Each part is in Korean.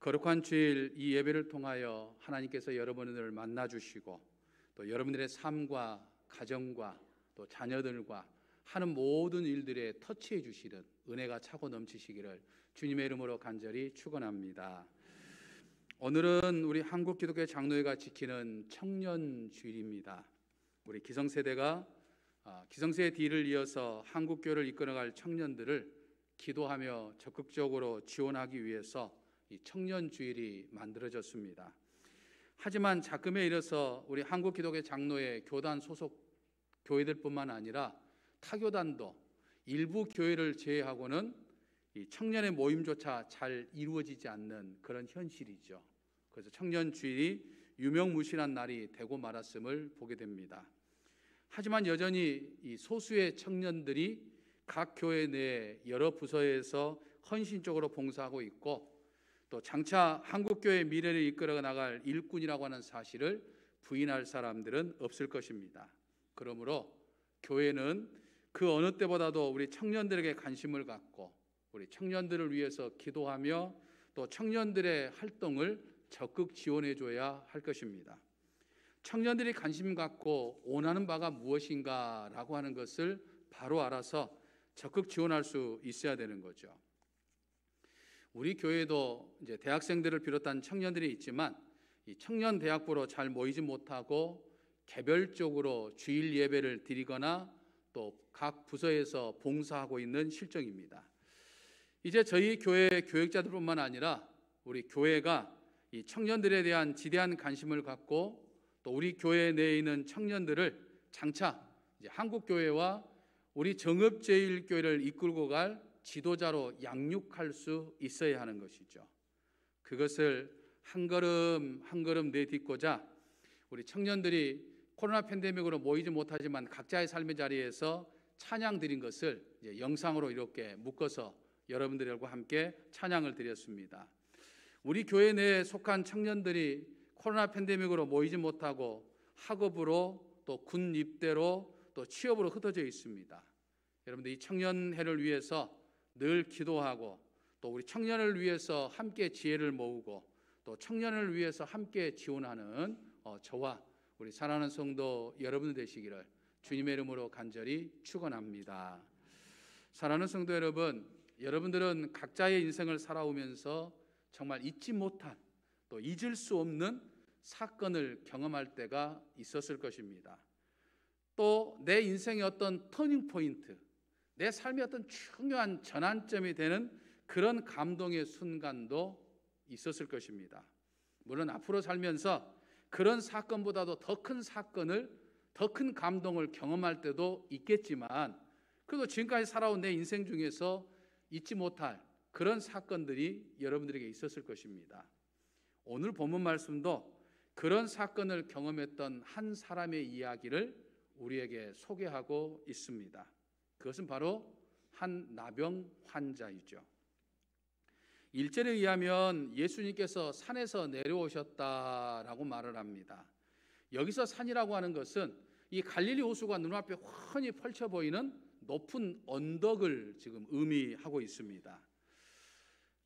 거룩한 주일 이 예배를 통하여 하나님께서 여러분을 만나주시고 또 여러분들의 삶과 가정과 또 자녀들과 하는 모든 일들에 터치해 주시는 은혜가 차고 넘치시기를 주님의 이름으로 간절히 축원합니다. 오늘은 우리 한국기독교 장로회가 지키는 청년주일입니다. 우리 기성세대가 기성세대 뒤를 이어서 한국교회를 이끌어갈 청년들을 기도하며 적극적으로 지원하기 위해서 이 청년주일이 만들어졌습니다. 하지만 작금에 이르러서 우리 한국기독교 장로회 교단 소속 교회들뿐만 아니라 타교단도 일부 교회를 제외하고는 이 청년의 모임조차 잘 이루어지지 않는 그런 현실이죠. 그래서 청년주일이 유명무실한 날이 되고 말았음을 보게 됩니다. 하지만 여전히 이 소수의 청년들이 각 교회 내 여러 부서에서 헌신적으로 봉사하고 있고 또 장차 한국교회의 미래를 이끌어 나갈 일꾼이라고 하는 사실을 부인할 사람들은 없을 것입니다. 그러므로 교회는 그 어느 때보다도 우리 청년들에게 관심을 갖고 우리 청년들을 위해서 기도하며 또 청년들의 활동을 적극 지원해 줘야 할 것입니다. 청년들이 관심 갖고 원하는 바가 무엇인가라고 하는 것을 바로 알아서 적극 지원할 수 있어야 되는 거죠. 우리 교회도 이제 대학생들을 비롯한 청년들이 있지만 이 청년 대학부로 잘 모이지 못하고 개별적으로 주일 예배를 드리거나 또 각 부서에서 봉사하고 있는 실정입니다. 이제 저희 교회 교역자들뿐만 아니라 우리 교회가 이 청년들에 대한 지대한 관심을 갖고 또 우리 교회 내에 있는 청년들을 장차 이제 한국교회와 우리 정읍제일교회를 이끌고 갈 지도자로 양육할 수 있어야 하는 것이죠. 그것을 한 걸음 한 걸음 내딛고자 우리 청년들이 코로나 팬데믹으로 모이지 못하지만 각자의 삶의 자리에서 찬양 드린 것을 이제 영상으로 이렇게 묶어서 여러분들과 함께 찬양을 드렸습니다. 우리 교회 내에 속한 청년들이 코로나 팬데믹으로 모이지 못하고 학업으로 또 군 입대로 또 취업으로 흩어져 있습니다. 여러분들 이 청년회를 위해서 늘 기도하고 또 우리 청년을 위해서 함께 지혜를 모으고 또 청년을 위해서 함께 지원하는 저와 우리 사랑하는 성도 여러분 되시기를 주님의 이름으로 간절히 축원합니다. 사랑하는 성도 여러분, 여러분들은 각자의 인생을 살아오면서 정말 잊지 못한 또 잊을 수 없는 사건을 경험할 때가 있었을 것입니다. 또 내 인생의 어떤 터닝 포인트, 내 삶의 어떤 중요한 전환점이 되는 그런 감동의 순간도 있었을 것입니다. 물론 앞으로 살면서 그런 사건보다도 더 큰 사건을, 더 큰 감동을 경험할 때도 있겠지만 그래도 지금까지 살아온 내 인생 중에서 잊지 못할 그런 사건들이 여러분들에게 있었을 것입니다. 오늘 본문 말씀도 그런 사건을 경험했던 한 사람의 이야기를 우리에게 소개하고 있습니다. 그것은 바로 한 나병 환자이죠. 1절에 의하면 예수님께서 산에서 내려오셨다라고 말을 합니다. 여기서 산이라고 하는 것은 이 갈릴리 호수가 눈앞에 훤히 펼쳐 보이는 높은 언덕을 지금 의미하고 있습니다.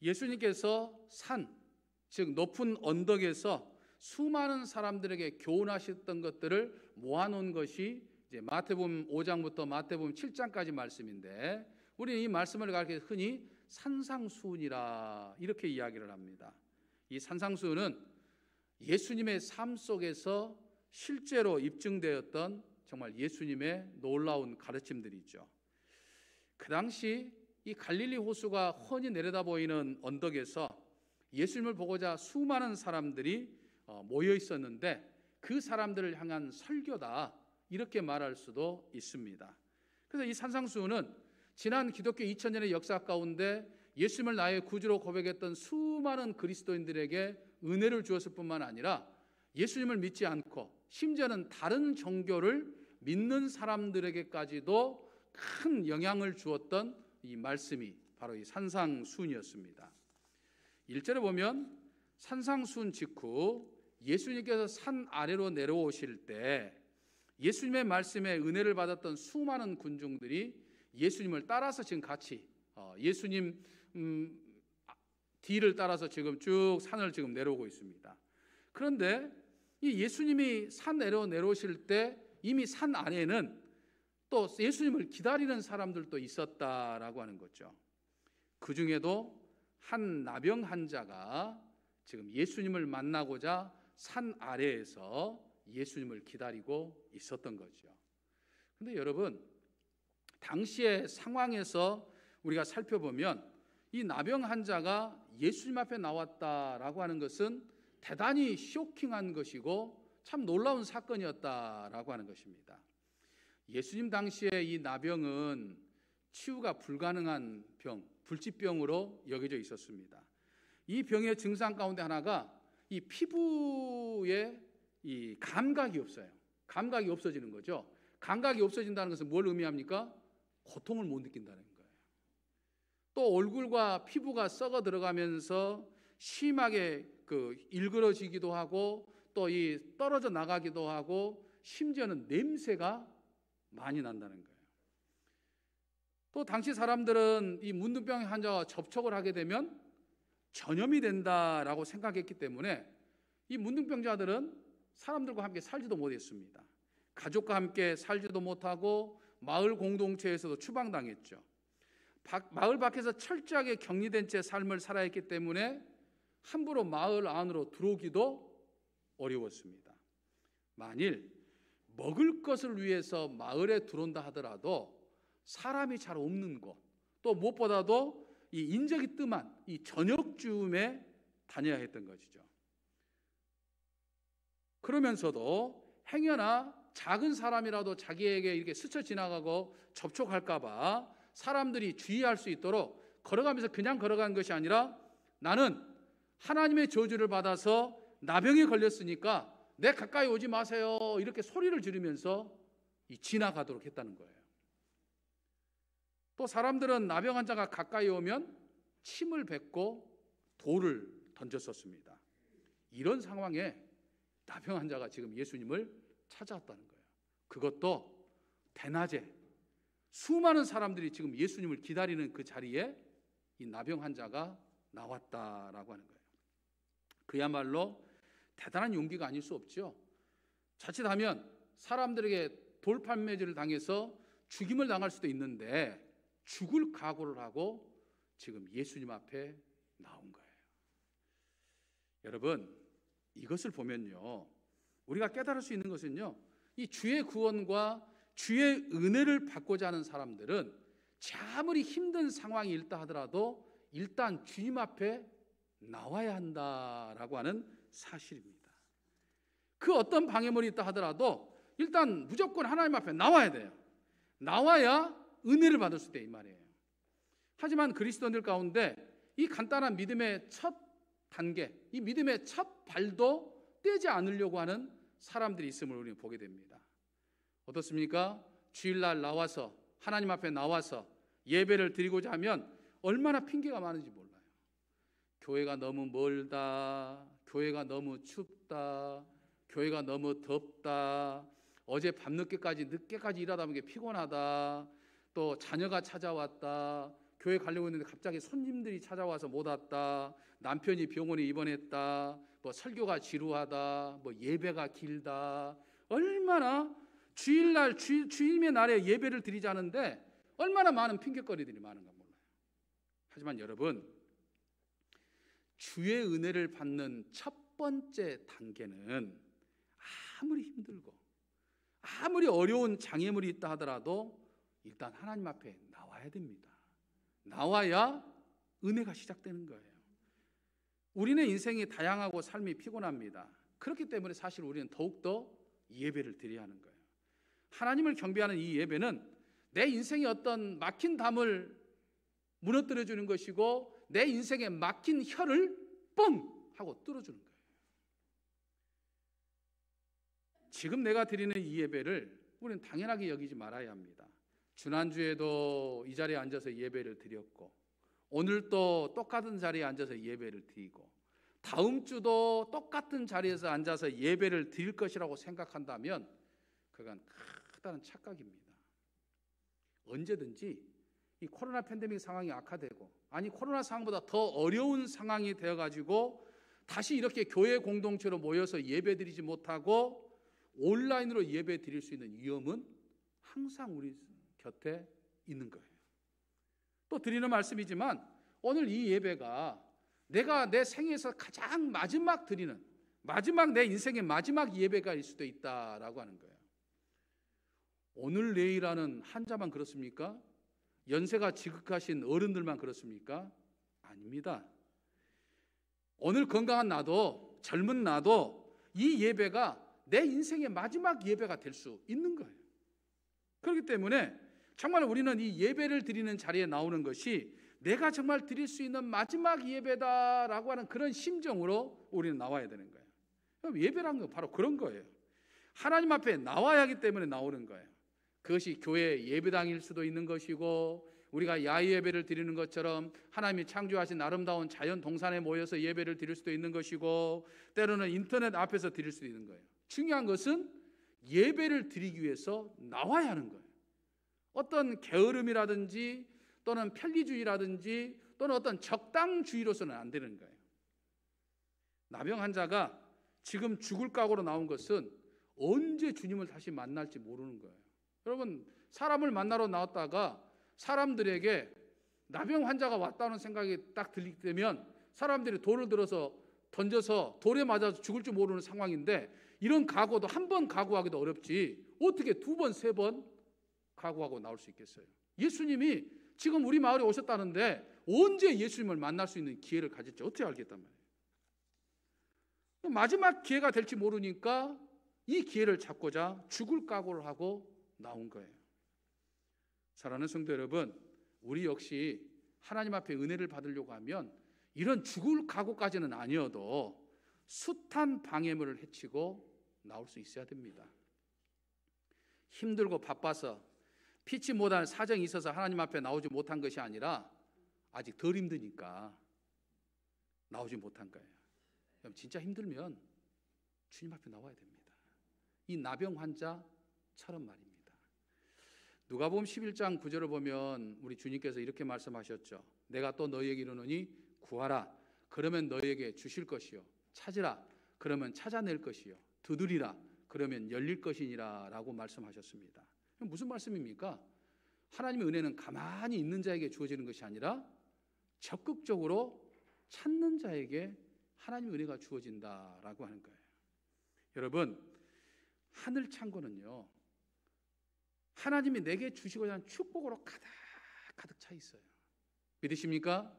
예수님께서 산, 즉 높은 언덕에서 수많은 사람들에게 교훈하셨던 것들을 모아놓은 것이 이제 마태복음 5장부터 마태복음 7장까지 말씀인데 우리는 이 말씀을 가르쳐 흔히 산상수훈이라 이렇게 이야기를 합니다. 이 산상수훈은 예수님의 삶 속에서 실제로 입증되었던 정말 예수님의 놀라운 가르침들이죠. 그 당시 이 갈릴리 호수가 훤히 내려다 보이는 언덕에서 예수님을 보고자 수많은 사람들이 모여 있었는데 그 사람들을 향한 설교다 이렇게 말할 수도 있습니다. 그래서 이 산상수훈은 지난 기독교 2000년의 역사 가운데 예수님을 나의 구주로 고백했던 수많은 그리스도인들에게 은혜를 주었을 뿐만 아니라 예수님을 믿지 않고 심지어는 다른 종교를 믿는 사람들에게까지도 큰 영향을 주었던 이 말씀이 바로 이 산상수훈이었습니다. 1절에 보면 산상수훈 직후 예수님께서 산 아래로 내려오실 때 예수님의 말씀에 은혜를 받았던 수많은 군중들이 예수님을 따라서 지금 같이 예수님 뒤를 따라서 지금 쭉 산을 지금 내려오고 있습니다. 그런데 이 예수님이 산 내려오실 때 이미 산 아래에는 또 예수님을 기다리는 사람들도 있었다라고 하는 거죠. 그 중에도 한 나병 환자가 지금 예수님을 만나고자 산 아래에서 예수님을 기다리고 있었던 거죠. 그런데 여러분, 당시의 상황에서 우리가 살펴보면 이 나병 환자가 예수님 앞에 나왔다라고 하는 것은 대단히 쇼킹한 것이고 참 놀라운 사건이었다라고 하는 것입니다. 예수님 당시에 이 나병은 치유가 불가능한 병, 불치병으로 여겨져 있었습니다. 이 병의 증상 가운데 하나가 이 피부에 이 감각이 없어요. 감각이 없어지는 거죠. 감각이 없어진다는 것은 뭘 의미합니까? 고통을 못 느낀다는 거예요. 또 얼굴과 피부가 썩어 들어가면서 심하게 일그러지기도 하고 또 이 떨어져 나가기도 하고 심지어는 냄새가 많이 난다는 거예요. 또 당시 사람들은 이 문둥병 환자와 접촉을 하게 되면 전염이 된다라고 생각했기 때문에 이 문둥병자들은 사람들과 함께 살지도 못했습니다. 가족과 함께 살지도 못하고 마을 공동체에서도 추방당했죠. 마을 밖에서 철저하게 격리된 채 삶을 살아야 했기 때문에 함부로 마을 안으로 들어오기도 어려웠습니다. 만일 먹을 것을 위해서 마을에 들어온다 하더라도 사람이 잘 없는 곳, 또 무엇보다도 이 인적이 뜸한 이 저녁쯤에 다녀야 했던 것이죠. 그러면서도 행여나 작은 사람이라도 자기에게 이렇게 스쳐 지나가고 접촉할까 봐 사람들이 주의할 수 있도록 걸어가면서 그냥 걸어가는 것이 아니라 나는 하나님의 저주를 받아서 나병에 걸렸으니까 내 가까이 오지 마세요, 이렇게 소리를 지르면서 지나가도록 했다는 거예요. 또 사람들은 나병 환자가 가까이 오면 침을 뱉고 돌을 던졌었습니다. 이런 상황에 나병 환자가 지금 예수님을 찾아왔다는 거예요. 그것도 대낮에 수많은 사람들이 지금 예수님을 기다리는 그 자리에 이 나병 환자가 나왔다라고 하는 거예요. 그야말로 대단한 용기가 아닐 수 없죠. 자칫하면 사람들에게 돌팔매질을 당해서 죽임을 당할 수도 있는데 죽을 각오를 하고 지금 예수님 앞에 나온 거예요. 여러분, 이것을 보면요, 우리가 깨달을 수 있는 것은요, 이 주의 구원과 주의 은혜를 받고자 하는 사람들은 아무리 힘든 상황이 있다 하더라도 일단 주님 앞에 나와야 한다라고 하는 사실입니다. 그 어떤 방해물이 있다 하더라도 일단 무조건 하나님 앞에 나와야 돼요. 나와야 은혜를 받을 수 있다, 이 말이에요. 하지만 그리스도인들 가운데 이 간단한 믿음의 첫 단계, 이 믿음의 첫 발도 떼지 않으려고 하는 사람들이 있음을 우리는 보게 됩니다. 어떻습니까? 주일날 나와서 하나님 앞에 나와서 예배를 드리고자 하면 얼마나 핑계가 많은지 몰라요. 교회가 너무 멀다, 교회가 너무 춥다, 교회가 너무 덥다, 어제 늦게까지 일하다 보니까 피곤하다, 또 자녀가 찾아왔다, 교회 가려고 했는데 갑자기 손님들이 찾아와서 못 왔다, 남편이 병원에 입원했다, 뭐 설교가 지루하다, 뭐 예배가 길다, 얼마나 주일날 주일의 날에 예배를 드리자는데 얼마나 많은 핑계거리들이 많은가 몰라요. 하지만 여러분, 주의 은혜를 받는 첫 번째 단계는 아무리 힘들고 아무리 어려운 장애물이 있다 하더라도 일단 하나님 앞에 나와야 됩니다. 나와야 은혜가 시작되는 거예요. 우리는 인생이 다양하고 삶이 피곤합니다. 그렇기 때문에 사실 우리는 더욱더 예배를 드려야 하는 거예요. 하나님을 경배하는 이 예배는 내 인생의 어떤 막힌 담을 무너뜨려 주는 것이고 내 인생에 막힌 혀를 뻥 하고 뚫어주는 거예요. 지금 내가 드리는 이 예배를 우리는 당연하게 여기지 말아야 합니다. 지난주에도 이 자리에 앉아서 예배를 드렸고 오늘 또 똑같은 자리에 앉아서 예배를 드리고 다음 주도 똑같은 자리에서 앉아서 예배를 드릴 것이라고 생각한다면 그건 크다는 착각입니다. 언제든지 이 코로나 팬데믹 상황이 악화되고, 아니 코로나 상황보다 더 어려운 상황이 되어가지고 다시 이렇게 교회 공동체로 모여서 예배드리지 못하고 온라인으로 예배드릴 수 있는 위험은 항상 우리 곁에 있는 거예요. 또 드리는 말씀이지만 오늘 이 예배가 내가 내 생에서 가장 마지막 드리는, 마지막 내 인생의 마지막 예배가일 수도 있다라고 하는 거예요. 오늘 내일하는 한자만 그렇습니까? 연세가 지극하신 어른들만 그렇습니까? 아닙니다. 오늘 건강한 나도, 젊은 나도 이 예배가 내 인생의 마지막 예배가 될 수 있는 거예요. 그렇기 때문에 정말 우리는 이 예배를 드리는 자리에 나오는 것이 내가 정말 드릴 수 있는 마지막 예배다라고 하는 그런 심정으로 우리는 나와야 되는 거예요. 그럼 예배라는 건 바로 그런 거예요. 하나님 앞에 나와야 하기 때문에 나오는 거예요. 그것이 교회 예배당일 수도 있는 것이고, 우리가 야외 예배를 드리는 것처럼 하나님이 창조하신 아름다운 자연 동산에 모여서 예배를 드릴 수도 있는 것이고, 때로는 인터넷 앞에서 드릴 수도 있는 거예요. 중요한 것은 예배를 드리기 위해서 나와야 하는 거예요. 어떤 게으름이라든지 또는 편리주의라든지 또는 어떤 적당주의로서는 안 되는 거예요. 나병 환자가 지금 죽을 각오로 나온 것은 언제 주님을 다시 만날지 모르는 거예요. 여러분, 사람을 만나러 나왔다가 사람들에게 나병 환자가 왔다는 생각이 딱 들리게 되면 사람들이 돌을 들어서 던져서 돌에 맞아서 죽을 줄 모르는 상황인데, 이런 각오도 한 번 각오하기도 어렵지 어떻게 두 번, 세 번 각오하고 나올 수 있겠어요? 예수님이 지금 우리 마을에 오셨다는데 언제 예수님을 만날 수 있는 기회를 가질지 어떻게 알겠단 말이에요. 마지막 기회가 될지 모르니까 이 기회를 잡고자 죽을 각오를 하고 나온 거예요. 사랑하는 성도 여러분, 우리 역시 하나님 앞에 은혜를 받으려고 하면 이런 죽을 각오까지는 아니어도 숱한 방해물을 헤치고 나올 수 있어야 됩니다. 힘들고 바빠서 피치 못할 사정이 있어서 하나님 앞에 나오지 못한 것이 아니라 아직 덜 힘드니까 나오지 못한 거예요. 그럼 진짜 힘들면 주님 앞에 나와야 됩니다. 이 나병 환자처럼 말입니다. 누가복음 11장 9절을 보면 우리 주님께서 이렇게 말씀하셨죠. 내가 또 너희에게 이르노니 구하라 그러면 너희에게 주실 것이요, 찾으라 그러면 찾아낼 것이요, 두드리라 그러면 열릴 것이니라 라고 말씀하셨습니다. 무슨 말씀입니까? 하나님의 은혜는 가만히 있는 자에게 주어지는 것이 아니라 적극적으로 찾는 자에게 하나님의 은혜가 주어진다라고 하는 거예요. 여러분, 하늘 창고는요, 하나님이 내게 주시고자 하는 축복으로 가득 차 있어요. 믿으십니까?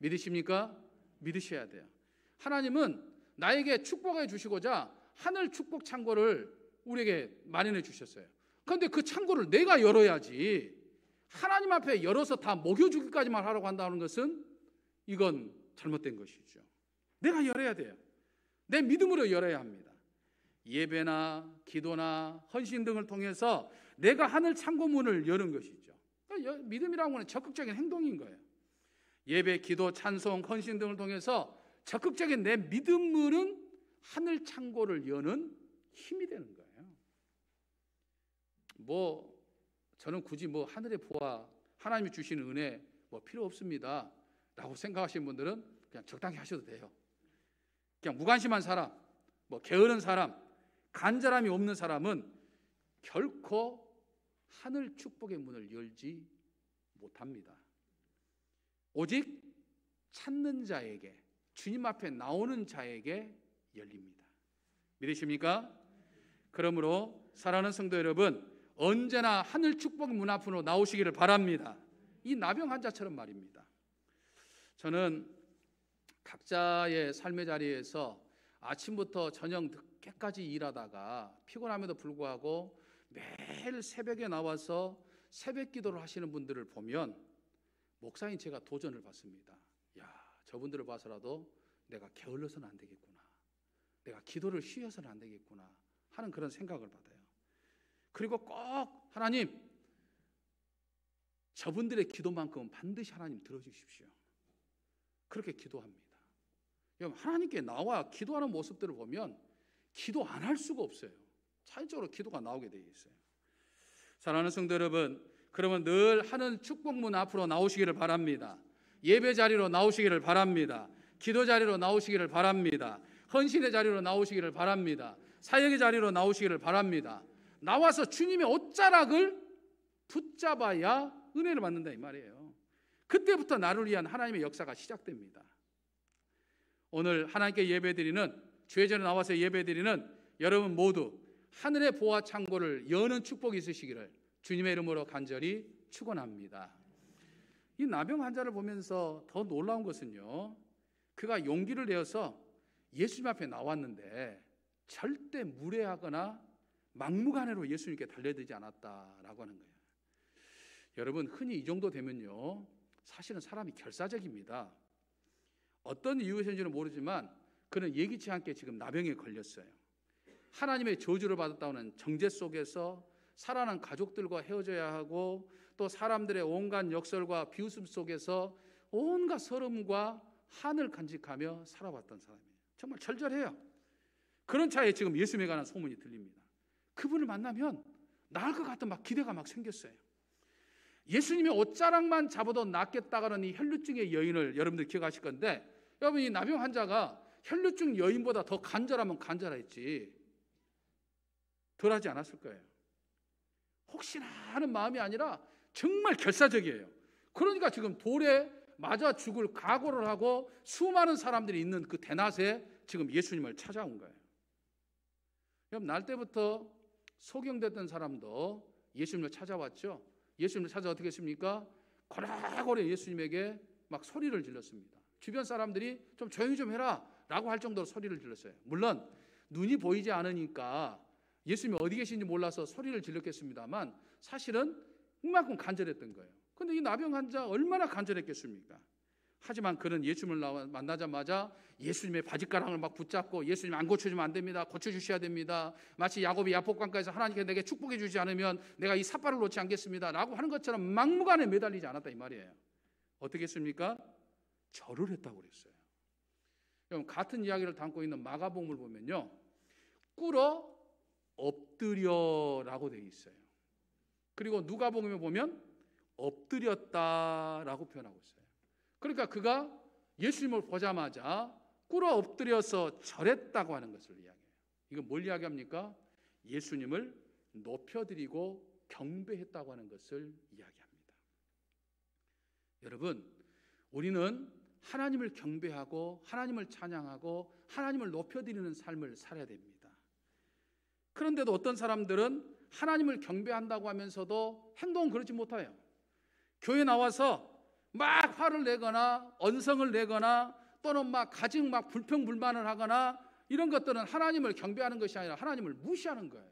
믿으십니까? 믿으셔야 돼요. 하나님은 나에게 축복해 주시고자 하늘 축복 창고를 우리에게 마련해 주셨어요. 그런데 그 창고를 내가 열어야지, 하나님 앞에 열어서 다 먹여주기까지만 하라고 한다는 것은 이건 잘못된 것이죠. 내가 열어야 돼요. 내 믿음으로 열어야 합니다. 예배나 기도나 헌신 등을 통해서 내가 하늘 창고문을 여는 것이죠. 그러니까 믿음이라고 하는 적극적인 행동인 거예요. 예배, 기도, 찬송, 헌신 등을 통해서 적극적인 내 믿음은 하늘 창고를 여는 힘이 되는 거예요. 저는 굳이 하늘의 보화, 하나님이 주시는 은혜 필요 없습니다 라고 생각하시는 분들은 그냥 적당히 하셔도 돼요. 그냥 무관심한 사람, 게으른 사람, 간절함이 없는 사람은 결코 하늘 축복의 문을 열지 못합니다. 오직 찾는 자에게, 주님 앞에 나오는 자에게 열립니다. 믿으십니까? 그러므로 사랑하는 성도 여러분, 언제나 하늘 축복의 문 앞으로 나오시기를 바랍니다. 이 나병 환자처럼 말입니다. 저는 각자의 삶의 자리에서 아침부터 저녁 늦게까지 일하다가 피곤함에도 불구하고 매일 새벽에 나와서 새벽 기도를 하시는 분들을 보면 목사인 제가 도전을 받습니다. 저분들을 봐서라도 내가 게을러서는 안 되겠구나, 내가 기도를 쉬어서는 안 되겠구나 하는 그런 생각을 받아요. 그리고 꼭 하나님, 저분들의 기도만큼은 반드시 하나님 들어주십시오. 그렇게 기도합니다. 하나님께 나와 기도하는 모습들을 보면 기도 안 할 수가 없어요. 자연적으로 기도가 나오게 되어 있어요. 사랑하는 성도 여러분, 그러면 늘 하는 축복문 앞으로 나오시기를 바랍니다. 예배 자리로 나오시기를 바랍니다. 기도 자리로 나오시기를 바랍니다. 헌신의 자리로 나오시기를 바랍니다. 사역의 자리로 나오시기를 바랍니다. 나와서 주님의 옷자락을 붙잡아야 은혜를 받는다 이 말이에요. 그때부터 나를 위한 하나님의 역사가 시작됩니다. 오늘 하나님께 예배드리는, 주의 전에 나와서 예배드리는 여러분 모두 하늘의 보화 창고를 여는 축복이 있으시기를 주님의 이름으로 간절히 축원합니다. 이 나병 환자를 보면서 더 놀라운 것은요, 그가 용기를 내어서 예수님 앞에 나왔는데 절대 무례하거나 막무가내로 예수님께 달려들지 않았다라고 하는 거예요. 여러분, 흔히 이 정도 되면요, 사실은 사람이 결사적입니다. 어떤 이유에서인지는 모르지만 그는 예기치 않게 지금 나병에 걸렸어요. 하나님의 저주를 받았다는 정죄 속에서 살아난 가족들과 헤어져야 하고, 또 사람들의 온갖 역설과 비웃음 속에서 온갖 서름과 한을 간직하며 살아왔던 사람이에요. 정말 절절해요. 그런 차에 지금 예수님에 관한 소문이 들립니다. 그분을 만나면 나을 것 같은 막 기대가 막 생겼어요. 예수님의 옷자락만 잡아도 낫겠다가는 이 혈루증의 여인을 여러분들 기억하실 건데, 여러분 이 나병 환자가 혈루증 여인보다 더 간절하면 간절했지 덜하지 않았을 거예요. 혹시나 하는 마음이 아니라 정말 결사적이에요. 그러니까 지금 돌에 맞아 죽을 각오를 하고 수많은 사람들이 있는 그 대낮에 지금 예수님을 찾아온 거예요. 여러분, 날 때부터 소경됐던 사람도 예수님을 찾아왔죠. 예수님을 찾아 어떻게 했습니까? 고래고래 예수님에게 막 소리를 질렀습니다. 주변 사람들이 좀 조용히 좀 해라 라고 할 정도로 소리를 질렀어요. 물론 눈이 보이지 않으니까 예수님이 어디 계신지 몰라서 소리를 질렀겠습니다만 사실은 그만큼 간절했던 거예요. 그런데 이 나병 환자 얼마나 간절했겠습니까? 하지만 그는 예수님을 만나자마자 예수님의 바짓가랑을 막 붙잡고, 예수님 안 고쳐주면 안 됩니다. 고쳐주셔야 됩니다. 마치 야곱이 야복강가에서 하나님께 내게 축복해 주지 않으면 내가 이 삿발을 놓지 않겠습니다 라고 하는 것처럼 막무가내 매달리지 않았다 이 말이에요. 어떻게 했습니까? 절을 했다고 그랬어요. 그럼 같은 이야기를 담고 있는 마가복음을 보면요, 꿇어 엎드려라고 되어 있어요. 그리고 누가복음에 보면 엎드렸다라고 표현하고 있어요. 그러니까 그가 예수님을 보자마자 꿇어 엎드려서 절했다고 하는 것을 이야기해요. 이건 뭘 이야기합니까? 예수님을 높여드리고 경배했다고 하는 것을 이야기합니다. 여러분, 우리는 하나님을 경배하고 하나님을 찬양하고 하나님을 높여드리는 삶을 살아야 됩니다. 그런데도 어떤 사람들은 하나님을 경배한다고 하면서도 행동은 그렇지 못해요. 교회 나와서 막 화를 내거나 언성을 내거나 또는 막 가증 막 불평불만을 하거나 이런 것들은 하나님을 경배하는 것이 아니라 하나님을 무시하는 거예요.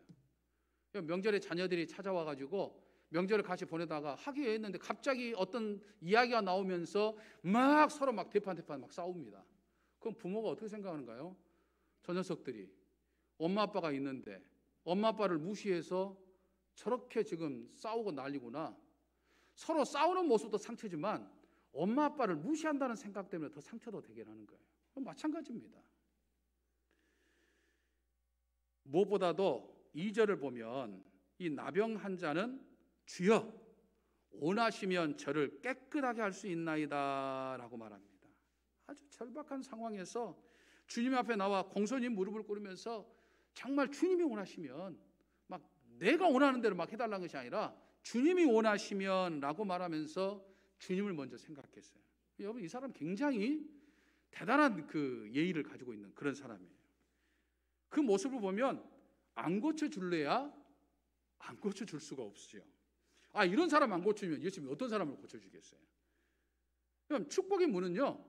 명절에 자녀들이 찾아와가지고 명절을 같이 보내다가 하기로 했는데 갑자기 어떤 이야기가 나오면서 막 서로 막 대판 막 싸웁니다. 그럼 부모가 어떻게 생각하는가요? 저 녀석들이 엄마 아빠가 있는데 엄마 아빠를 무시해서 저렇게 지금 싸우고 난리구나. 서로 싸우는 모습도 상처지만 엄마 아빠를 무시한다는 생각 때문에 더 상처도 되게 하는 거예요. 마찬가지입니다. 무엇보다도 2절을 보면 이 나병 환자는 주여 원하시면 저를 깨끗하게 할 수 있나이다 라고 말합니다. 아주 절박한 상황에서 주님 앞에 나와 공손히 무릎을 꿇으면서 정말 주님이 원하시면 막 내가 원하는 대로 막 해달라는 것이 아니라 주님이 원하시면 라고 말하면서 주님을 먼저 생각했어요. 여러분, 이 사람 굉장히 대단한 그 예의를 가지고 있는 그런 사람이에요. 그 모습을 보면 안 고쳐줄래야 안 고쳐줄 수가 없어요. 이런 사람 안 고치면 예수님이 어떤 사람을 고쳐주겠어요? 그럼 축복의 문은요,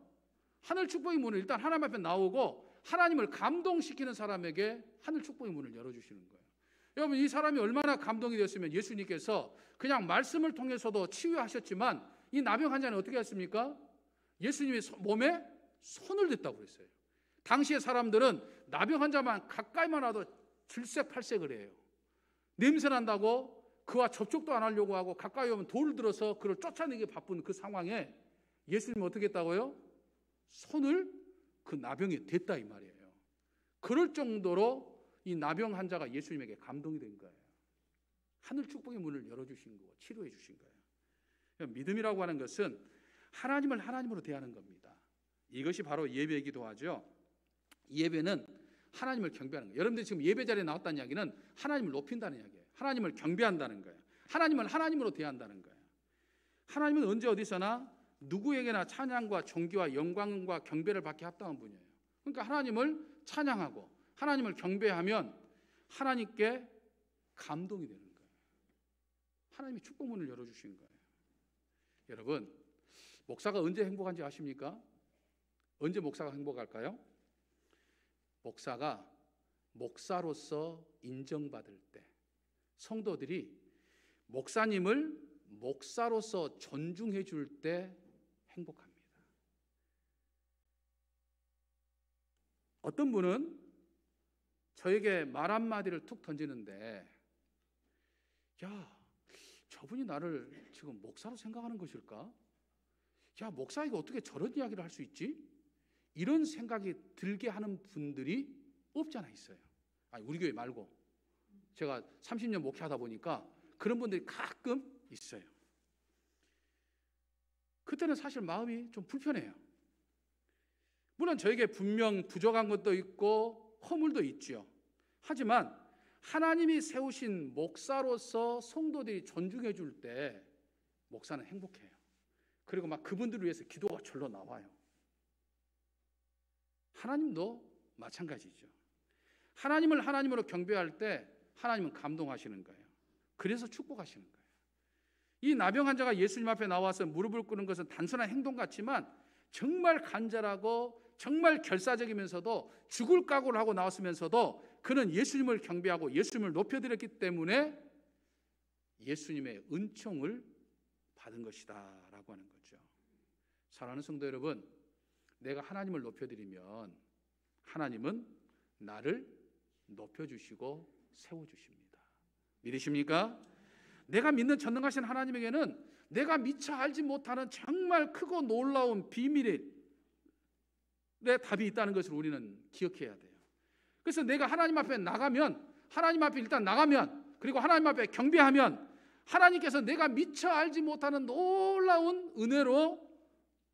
하늘 축복의 문은 일단 하나님 앞에 나오고 하나님을 감동시키는 사람에게 하늘 축복의 문을 열어주시는 거예요. 여러분, 이 사람이 얼마나 감동이 됐으면 예수님께서 그냥 말씀을 통해서도 치유하셨지만 이 나병 환자는 어떻게 했습니까? 예수님의 몸에 손을 댔다고 그랬어요. 당시의 사람들은 나병 환자만 가까이만 와도 질색팔색을 해요. 냄새 난다고 그와 접촉도 안 하려고 하고 가까이 오면 돌을 들어서 그를 쫓아내기 바쁜 그 상황에 예수님은 어떻게 했다고요? 손을 그 나병에 댔다 이 말이에요. 그럴 정도로 이 나병 환자가 예수님에게 감동이 된 거예요. 하늘 축복의 문을 열어주신 거고 치료해 주신 거예요. 믿음이라고 하는 것은 하나님을 하나님으로 대하는 겁니다. 이것이 바로 예배이기도 하죠. 예배는 하나님을 경배하는 거예요. 여러분들이 지금 예배 자리에 나왔다는 이야기는 하나님을 높인다는 이야기예요. 하나님을 경배한다는 거예요. 하나님을 하나님으로 대한다는 거예요. 하나님은 언제 어디서나 누구에게나 찬양과 존귀와 영광과 경배를 받기 합당한 분이에요. 그러니까 하나님을 찬양하고 하나님을 경배하면 하나님께 감동이 되는 거예요. 하나님이 축복문을 열어주신 거예요. 여러분, 목사가 언제 행복한지 아십니까? 언제 목사가 행복할까요? 목사가 목사로서 인정받을 때, 성도들이 목사님을 목사로서 존중해 줄 때 행복합니다. 어떤 분은 저에게 말 한마디를 툭 던지는데, 야, 저분이 나를 지금 목사로 생각하는 것일까? 야, 목사에게 어떻게 저런 이야기를 할 수 있지? 이런 생각이 들게 하는 분들이 없지 않아 있어요. 아니, 우리 교회 말고 제가 30년 목회하다 보니까 그런 분들이 가끔 있어요. 그때는 사실 마음이 좀 불편해요. 물론 저에게 분명 부족한 것도 있고 허물도 있죠. 하지만 하나님이 세우신 목사로서 성도들이 존중해 줄 때 목사는 행복해요. 그리고 막 그분들을 위해서 기도가 절로 나와요. 하나님도 마찬가지죠. 하나님을 하나님으로 경배할 때 하나님은 감동하시는 거예요. 그래서 축복하시는 거예요. 이 나병 환자가 예수님 앞에 나와서 무릎을 꿇는 것은 단순한 행동 같지만 정말 간절하고 정말 결사적이면서도 죽을 각오를 하고 나왔으면서도 그는 예수님을 경배하고 예수님을 높여드렸기 때문에 예수님의 은총을 받은 것이다 라고 하는 거죠. 사랑하는 성도 여러분, 내가 하나님을 높여드리면 하나님은 나를 높여주시고 세워주십니다. 믿으십니까? 내가 믿는 전능하신 하나님에게는 내가 미처 알지 못하는 정말 크고 놀라운 비밀의 답이 있다는 것을 우리는 기억해야 돼요. 그래서 내가 하나님 앞에 나가면, 하나님 앞에 일단 나가면, 그리고 하나님 앞에 경배하면 하나님께서 내가 미처 알지 못하는 놀라운 은혜로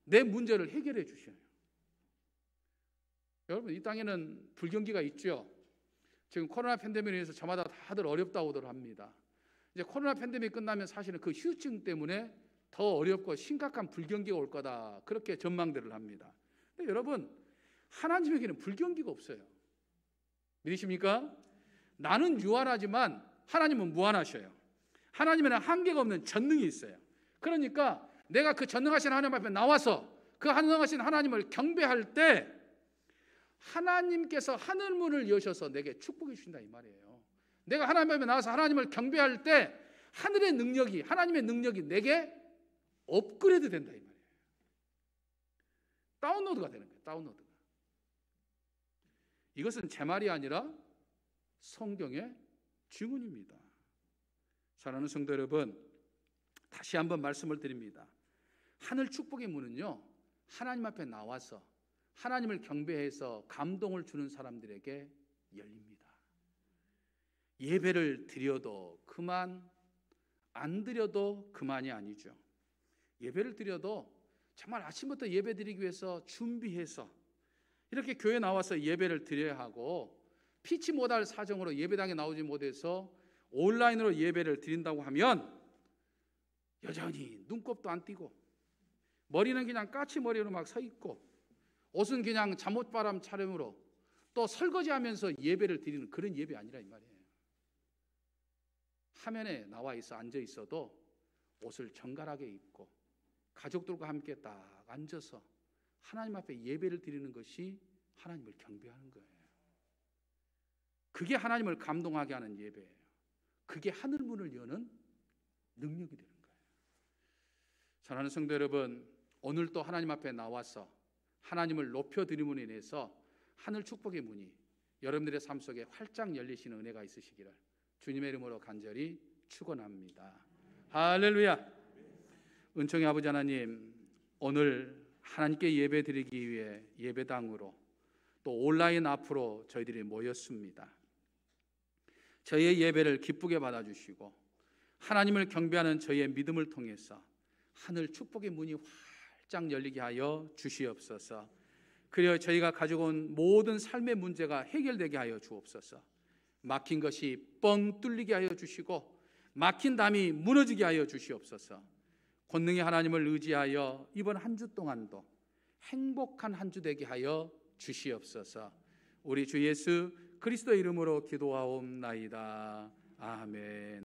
내 문제를 해결해 주셔요. 여러분, 이 땅에는 불경기가 있죠. 지금 코로나 팬데믹에 의해서 저마다 다들 어렵다고들 합니다. 이제 코로나 팬데믹 끝나면 사실은 그 후유증 때문에 더 어렵고 심각한 불경기가 올 거다, 그렇게 전망들을 합니다. 근데 여러분, 하나님에게는 불경기가 없어요. 믿으십니까? 나는 유한하지만 하나님은 무한하셔요. 하나님에는 한계가 없는 전능이 있어요. 그러니까 내가 그 전능하신 하나님 앞에 나와서 그 전능하신 하나님을 경배할 때 하나님께서 하늘문을 여셔서 내게 축복해 주신다 이 말이에요. 내가 하나님 앞에 나와서 하나님을 경배할 때 하늘의 능력이, 하나님의 능력이 내게 업그레이드 된다 이 말이에요. 다운로드가 되는 거예요. 다운로드가. 이것은 제 말이 아니라 성경의 증언입니다. 사랑하는 성도 여러분, 다시 한번 말씀을 드립니다. 하늘 축복의 문은요, 하나님 앞에 나와서 하나님을 경배해서 감동을 주는 사람들에게 열립니다. 예배를 드려도 그만, 안 드려도 그만이 아니죠. 예배를 드려도 정말 아침부터 예배 드리기 위해서 준비해서 이렇게 교회 나와서 예배를 드려야 하고, 피치 못할 사정으로 예배당에 나오지 못해서 온라인으로 예배를 드린다고 하면 여전히 눈곱도 안 띄고 머리는 그냥 까치머리로 막 서 있고 옷은 그냥 잠옷바람 차림으로 또 설거지하면서 예배를 드리는 그런 예배 아니라 이 말이에요. 화면에 나와 있어 앉아 있어도 옷을 정갈하게 입고 가족들과 함께 딱 앉아서 하나님 앞에 예배를 드리는 것이 하나님을 경배하는 거예요. 그게 하나님을 감동하게 하는 예배예요. 그게 하늘문을 여는 능력이 되는 거예요. 사랑하는 성도 여러분, 오늘 또 하나님 앞에 나와서 하나님을 높여드림으로 인해서 하늘 축복의 문이 여러분들의 삶 속에 활짝 열리시는 은혜가 있으시기를 주님의 이름으로 간절히 축원합니다. 할렐루야. 은총의 아버지 하나님, 오늘 하나님께 예배 드리기 위해 예배당으로 또 온라인 앞으로 저희들이 모였습니다. 저희의 예배를 기쁘게 받아주시고 하나님을 경배하는 저희의 믿음을 통해서 하늘 축복의 문이 활짝 열리게 하여 주시옵소서. 그리하여 저희가 가지고 온 모든 삶의 문제가 해결되게 하여 주옵소서. 막힌 것이 뻥 뚫리게 하여 주시고 막힌 담이 무너지게 하여 주시옵소서. 권능의 하나님을 의지하여 이번 한 주 동안도 행복한 한 주 되게 하여 주시옵소서. 우리 주 예수 그리스도 이름으로 기도하옵나이다. 아멘.